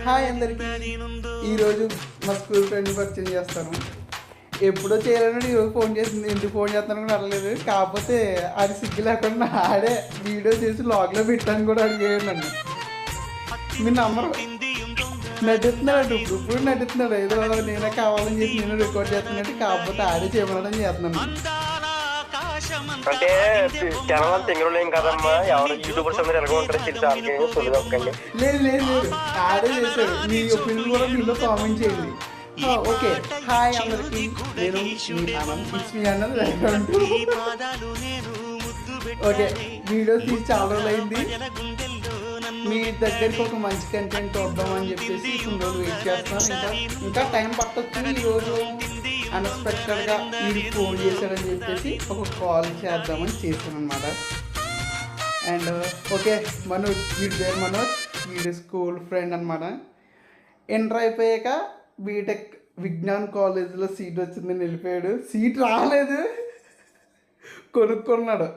Hi అందరికి. ఈరోజు మా స్కూల్ ఫ్రెండ్ పరిచయం చేస్తాను. ఎప్పుడో చేయాలని ఈరోజు ఫోన్ చేసింది. ఎందుకు ఫోన్ చేస్తాను కూడా అడగలేదు. కాకపోతే అది సిగ్గు లేకుండా ఆడే వీడియో చేసి లాగ్లో పెట్టాను కూడా అడిగేయండి నన్ను. మీ నమ్మరు, నటిస్తున్నాడు. ఇప్పుడు నటిస్తున్నాడు. ఏదో నేనే కావాలని చేసి నేను రికార్డ్ చేస్తున్నట్టు. కాకపోతే ఆడే చేయమని చేస్తున్నాను. అంటే జనం తెంగలేం కదమ్మా, ఎవరు యూట్యూబర్స్ అందరూ ఎలాగో ఉంటారో తెలిసి లేదు లేదు లేదు, ఆడే చేశాడు. మీ ఒపీనియన్ కూడా మీలో కామెంట్ చేయండి. ఓకే, హాయ్ అందరికి. నేను మీ ఆనంద్. ఇట్స్ మీ అన్నది. ఓకే, వీడియో తీసి చాలా రోజులు అయింది. మీ దగ్గరికి ఒక మంచి కంటెంట్ వద్దామని చెప్పేసి కొన్ని రోజులు వెయిట్ చేస్తున్నాను. ఇంకా టైం పట్టొచ్చు. ఈరోజు అన్ఎక్స్పెక్టెడ్గా వీడు ఫోన్ చేశాడని చెప్పేసి ఒక కాల్ చేద్దామని చేశాను అనమాట. అండ్ ఓకే, మనోజ్, వీడి పేరు మనోజ్. వీడి స్కూల్ ఫ్రెండ్ అనమాట. ఎంటర్ అయిపోయాక బీటెక్ విజ్ఞాన్ కాలేజీలో సీట్ వచ్చిందని వెళ్ళిపోయాడు. సీట్ రాలేదు, కొనుక్కున్నాడు.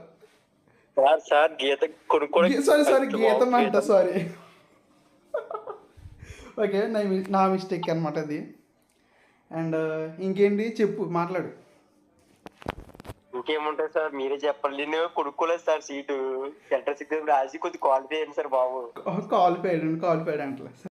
సారీ గీతం అంట, సారీ. ఓకే, నా మిస్టేక్ అనమాట అది. అండ్ ఇంకేంటి చెప్పు, మాట్లాడు. ఇంకేముంటుంది సార్, మీరే చెప్పండి. నేను కొనుక్కోలేదు సార్ సీటు. ఎంట్రన్స్ ఎగ్జామ్ రాసి కొద్ది క్వాలిఫై అయ్యింది సార్ బాబు. కాల్ పేయడండి అంటే